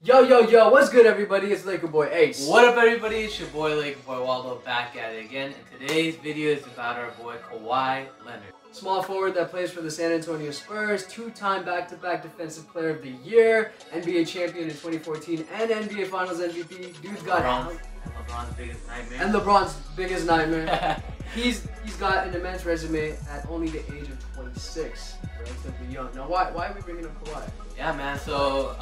Yo, what's good, everybody? It's Laker Boy Ace. What up, everybody? It's your boy, Laker Boy Waldo, back at it again. And today's video is about our boy, Kawhi Leonard. Small forward that plays for the San Antonio Spurs, two-time back-to-back Defensive Player of the Year, NBA champion in 2014, and NBA Finals MVP. Dude's got LeBron's biggest nightmare. And LeBron's biggest nightmare. He's got an immense resume at only the age of 26. Relatively young. Now, why are we bringing up Kawhi? Yeah, man. So,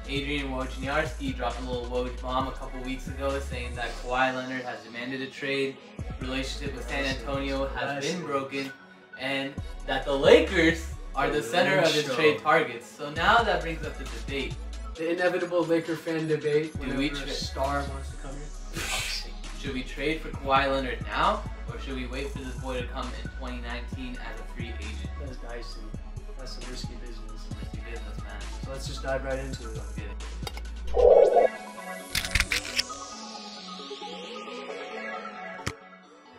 Adrian Wojnarowski dropped a little Woj bomb a couple weeks ago saying that Kawhi Leonard has demanded a trade, relationship with San Antonio has been broken, and that the Lakers are the center of his trade targets. So now that brings up the debate. The inevitable Laker fan debate. Do we a star wants to come here? Should we trade for Kawhi Leonard now, or should we wait for this boy to come in 2019 as a free agent? That's dicey. That's some risky business. Risky business, man. So let's just dive right into it. Let's get it.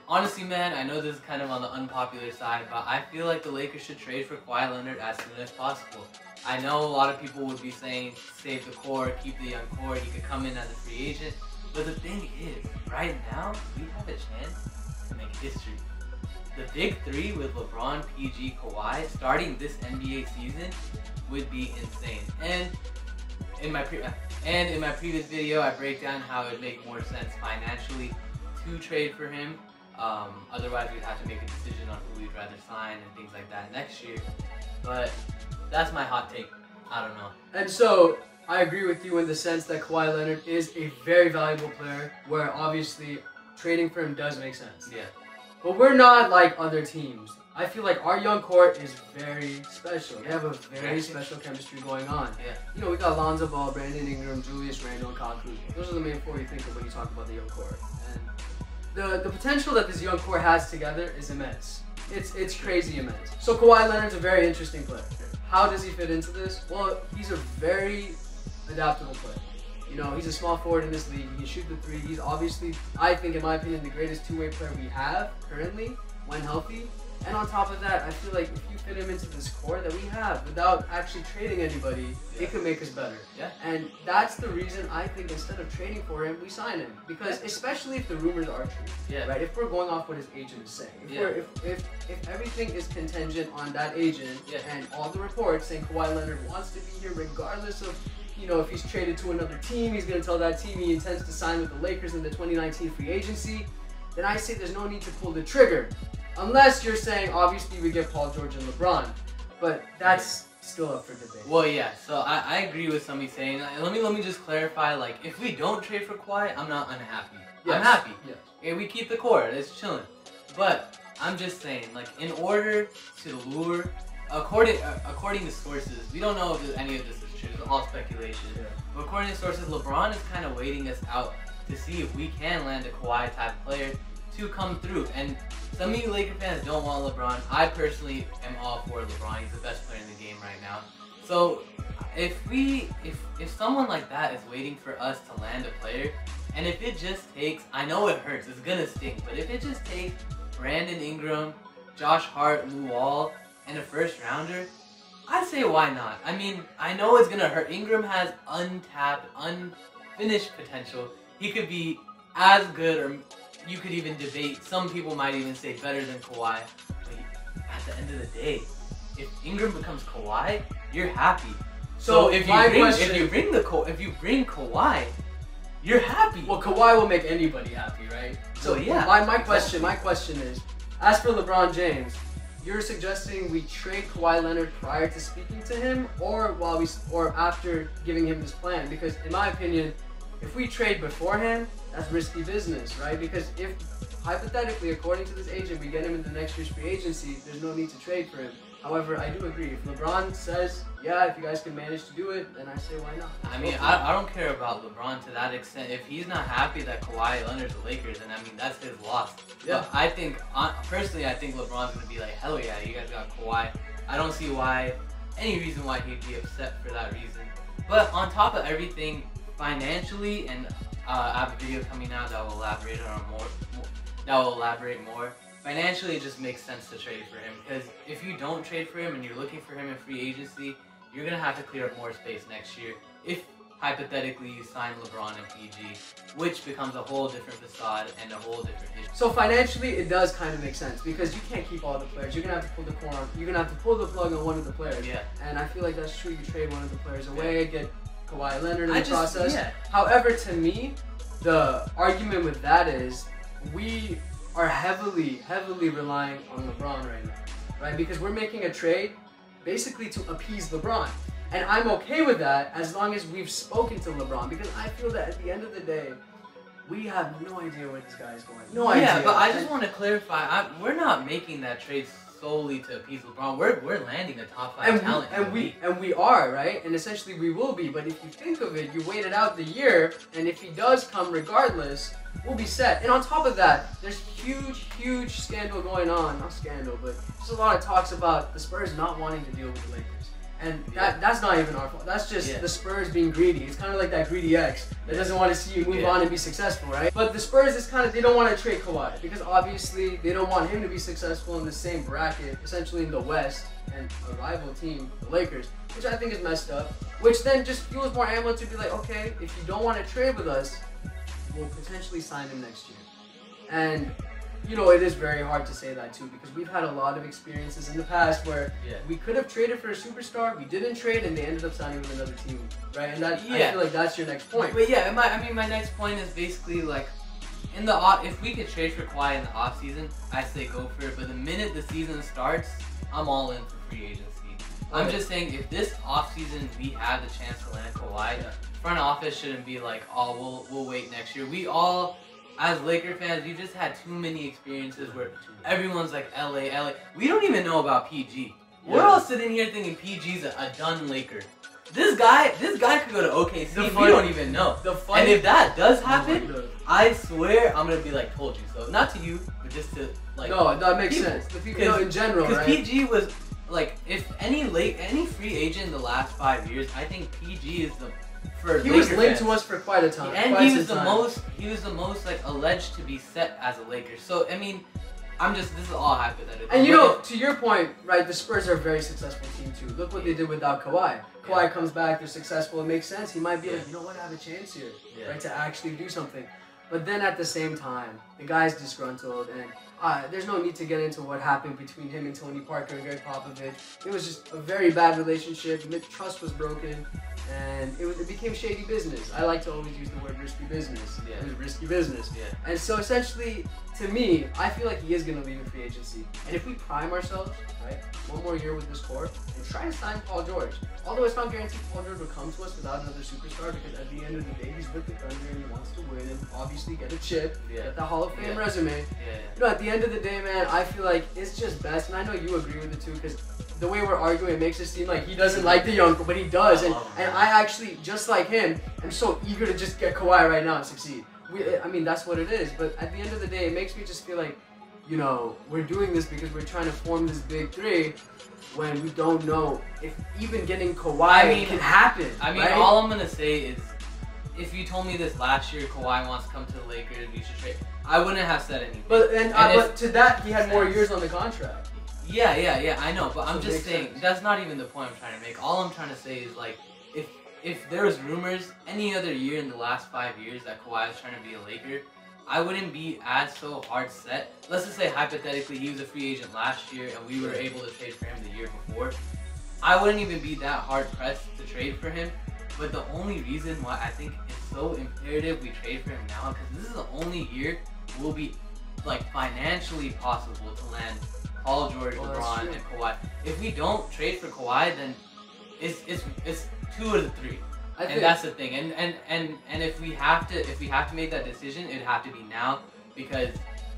Honestly, man, I know this is kind of on the unpopular side, but I feel like the Lakers should trade for Kawhi Leonard as soon as possible. I know a lot of people would be saying, save the core, keep the young core, he could come in as a free agent. But the thing is, right now, we have a chance to make history. The big three with LeBron, PG, Kawhi starting this NBA season would be insane. And in my previous video, I break down how it would make more sense financially to trade for him. Otherwise, we'd have to make a decision on who we'd rather sign and things like that next year. But that's my hot take. I don't know. And so, I agree with you in the sense that Kawhi Leonard is a very valuable player, where obviously trading for him does make sense. Yeah. But we're not like other teams. I feel like our young core is very special. They have a very special chemistry going on. Yeah. You know, we got Lonzo Ball, Brandon Ingram, Julius Randle, and Kyle Kuzma. Those are the main four you think of when you talk about the young core. And the potential that this young core has together is immense. It's crazy immense. So Kawhi Leonard's a very interesting player. How does he fit into this? Well, he's a very adaptable player. You know, he's a small forward in this league. He can shoot the three. He's obviously, I think, in my opinion, the greatest two-way player we have currently when healthy. And on top of that, I feel like if you fit him into this core that we have without actually trading anybody, it could make us better. Yeah. And that's the reason I think instead of trading for him, we sign him. Because especially if the rumors are true, right? If we're going off what his agent is saying, if everything is contingent on that agent and all the reports saying Kawhi Leonard wants to be here regardless of, you know, if he's traded to another team, he's going to tell that team he intends to sign with the Lakers in the 2019 free agency, then I say there's no need to pull the trigger. Unless you're saying, obviously, we get Paul George and LeBron. But that's still up for debate. Well, yeah, so I agree with Sami saying that. Let me just clarify, like, if we don't trade for Kawhi, I'm not unhappy. I'm happy. Yes. Okay, we keep the core. It's chilling. But I'm just saying, like, in order to lure, according to sources, we don't know if any of this is true. It's all speculation. Yeah. But according to sources, LeBron is kind of waiting us out to see if we can land a Kawhi type player to come through. And some of you Laker fans don't want LeBron. I personally am all for LeBron. He's the best player in the game right now. So if someone like that is waiting for us to land a player, and if it just takes, I know it hurts, it's gonna sting, but if it just takes Brandon Ingram, Josh Hart, Lou Wall, and a first rounder, I say why not? I mean, I know it's gonna hurt. Ingram has untapped, unfinished potential. He could be as good, or you could even debate, some people might even say better than Kawhi. But at the end of the day, if Ingram becomes Kawhi, you're happy. So if you bring Kawhi, you're happy. Well, Kawhi will make anybody happy, right? So yeah. My question is, as for LeBron James, you're suggesting we trade Kawhi Leonard prior to speaking to him, or after giving him this plan? Because in my opinion, if we trade beforehand, that's risky business, right? Because if, hypothetically, according to this agent, we get him in the next year's free agency, there's no need to trade for him. However, I do agree. If LeBron says, yeah, if you guys can manage to do it, then I say why not? I mean, I don't care about LeBron to that extent. If he's not happy that Kawhi Leonard's the Lakers, then I mean, that's his loss. Yeah. But I think, personally, I think LeBron's going to be like, hell yeah, you guys got Kawhi. I don't see any reason why he'd be upset for that reason. But on top of everything, financially, and I have a video coming out that will elaborate more. Financially, it just makes sense to trade for him, because if you don't trade for him and you're looking for him in free agency, you're gonna have to clear up more space next year. If hypothetically you sign LeBron and PG, which becomes a whole different facade and a whole different issue. So financially, it does kind of make sense because you can't keep all the players. You're gonna have to pull the You're gonna have to pull the plug on one of the players. Yeah. And I feel like that's true. You trade one of the players away, get Kawhi Leonard in the process. Yeah. However, to me, the argument with that is we are heavily relying on LeBron right now, right? Because we're making a trade basically to appease LeBron. And I'm okay with that as long as we've spoken to LeBron, because I feel that at the end of the day, we have no idea where this guy is going. No idea. Yeah, but I just want to clarify, we're not making that trade solely to appease LeBron. We're landing a top 5 talent. And we are, right? And essentially we will be. But if you think of it, you waited out the year, and if he does come regardless, we'll be set. And on top of that, there's huge scandal going on. Not scandal, but there's a lot of talks about the Spurs not wanting to deal with the Lakers. And that's not even our fault. That's just the Spurs being greedy. It's kind of like that greedy ex that doesn't want to see you move on and be successful, right? But the Spurs is kind of, they don't want to trade Kawhi because obviously they don't want him to be successful in the same bracket, essentially in the West, and a rival team, the Lakers, which I think is messed up. Which then just fuels more ammo to be like, okay, if you don't want to trade with us, we'll potentially sign him next year. And you know, it is very hard to say that too, because we've had a lot of experiences in the past where we could have traded for a superstar, we didn't trade, and they ended up signing with another team, right? And that, I feel like that's your next point. But yeah, my next point is basically like, if we could trade for Kawhi in the off season, I say go for it. But the minute the season starts, I'm all in for free agency. I'm just saying, if this off season we have the chance to land Kawhi, front office shouldn't be like, oh, we'll wait next year. We all, as Laker fans, we've just had too many experiences where everyone's like LA. We don't even know about PG. We're all sitting here thinking PG's a done Laker. This guy could go to OKC. We don't even know. And if that does happen, I swear I'm gonna be like, told you so. Not to you, but just to like. No, that makes sense. In general, right? Because PG was like, if any free agent in the last 5 years, I think PG is the. He was linked to us for quite a time. And he was the most like alleged to be set as a Laker. So I mean, this is all hypothetical. And you know, to your point, right, the Spurs are a very successful team too. Look what they did without Kawhi. Kawhi comes back, they're successful, it makes sense. He might be like, you know what, I have a chance here, right, to actually do something. But then at the same time, the guy's disgruntled, and there's no need to get into what happened between him and Tony Parker and Greg Popovich. It was just a very bad relationship. Trust was broken, and it became shady business. I like to always use the word risky business. It was risky business. And so essentially, to me, I feel like he is going to leave in free agency. And if we prime ourselves, right, one more year with this core, and try to sign Paul George. Although it's not guaranteed Paul George will come to us without another superstar, because at the end of the day, he's with the Thunder and he wants to win and obviously get a chip, get the Hall of Fame resume. You know, at the end of the day, man, I feel like it's just best, and I know you agree with it too, because the way we're arguing, it makes it seem like he doesn't like the young, but he does. And I actually, just like him, am so eager to just get Kawhi right now and succeed. I mean, that's what it is. But at the end of the day, it makes me just feel like, you know, we're doing this because we're trying to form this big three when we don't know if even getting Kawhi can happen. I mean, all I'm going to say is, if you told me this last year, Kawhi wants to come to the Lakers, we should trade, I wouldn't have said anything. But to that, he had more years on the contract. Yeah, I know, but I'm just saying, that's not even the point I'm trying to make. All I'm trying to say is, like, if there was rumors any other year in the last 5 years that Kawhi was trying to be a Laker, I wouldn't be as so hard set. Let's just say, hypothetically, he was a free agent last year and we were able to trade for him the year before. I wouldn't even be that hard pressed to trade for him. But the only reason why I think it's so imperative we trade for him now, because this is the only year it will be, like, financially possible to land Paul George, LeBron, and Kawhi. If we don't trade for Kawhi, then it's 2 of the 3, and that's the thing. And if we have to make that decision, it'd have to be now, because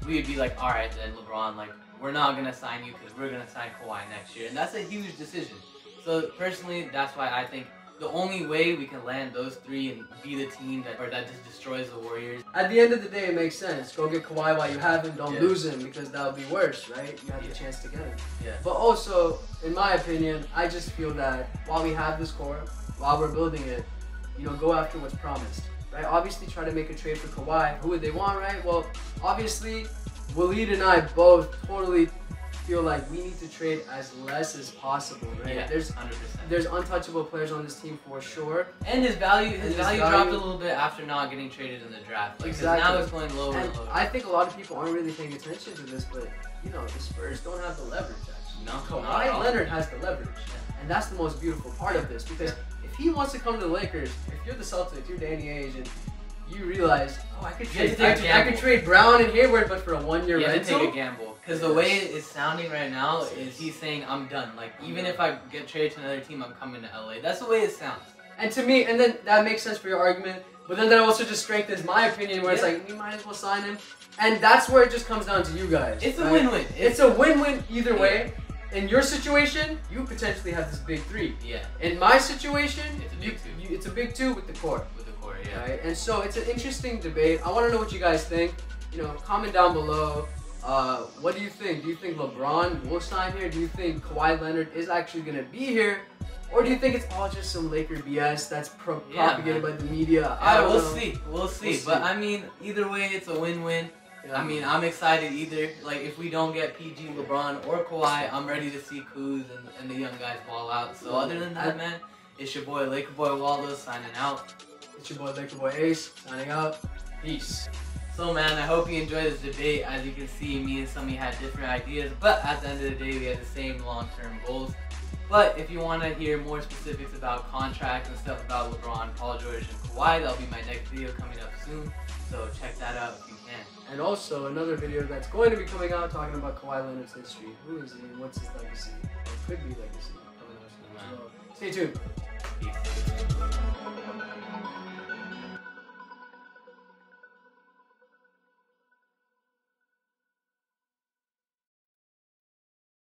we would be like, all right, then LeBron, like, we're not gonna sign you because we're gonna sign Kawhi next year, and that's a huge decision. So personally, that's why I think the only way we can land those 3 and be the team that just destroys the Warriors. At the end of the day, it makes sense. Go get Kawhi while you have him. Don't lose him, because that would be worse, right? You have the chance to get him. But also, in my opinion, I just feel that while we have this core, while we're building it, you know, go after what's promised, right? Obviously, try to make a trade for Kawhi. Who would they want, right? Well, obviously, Waleed and I both totally feel like we need to trade as less as possible, right? Yeah, there's 100%. There's untouchable players on this team for sure. And his value dropped a little bit after not getting traded in the draft. Like, exactly. Now it's going lower and lower. I think a lot of people aren't really paying attention to this, but you know, the Spurs don't have the leverage actually. No, Kawhi Leonard has the leverage. And that's the most beautiful part of this, because if he wants to come to the Lakers, if you're the Celtics, you're Danny Ainge, and you realize, oh, I could trade Brown and Hayward, but for a 1-year rental. You have to take a gamble, because the way it's sounding right now is he's saying, I'm done. Like, even if I get traded to another team, I'm coming to LA. That's the way it sounds. And to me, and then that makes sense for your argument, but then that also just strengthens my opinion, where it's like, we might as well sign him. And that's where it just comes down to you guys. It's a win-win. It's a win-win either way. In your situation, you potentially have this big 3. Yeah. In my situation, it's a big 2. It's a big 2 with the core. With the core, yeah. Right? And so it's an interesting debate. I want to know what you guys think. You know, comment down below. What do you think? Do you think LeBron will sign here? Do you think Kawhi Leonard is actually going to be here? Or do you think it's all just some Laker BS that's propagated by the media? We'll see. We'll see. But I mean, either way, it's a win-win. Yeah. I mean, I'm excited either. Like, if we don't get PG, LeBron, or Kawhi, I'm ready to see Kuz and the young guys ball out. So other than that, man, it's your boy, Laker Boy Waldo, signing out. It's your boy, Laker Boy Ace, signing out. Peace. So, man, I hope you enjoyed this debate. As you can see, me and Sami had different ideas, but at the end of the day, we had the same long-term goals. But if you want to hear more specifics about contracts and stuff about LeBron, Paul George, and Kawhi, that'll be my next video coming up soon. So check that out if you can. And also another video that's going to be coming out talking about Kawhi Leonard's history. Who is he and what's his legacy? Or could be legacy coming out soon as well. Stay tuned.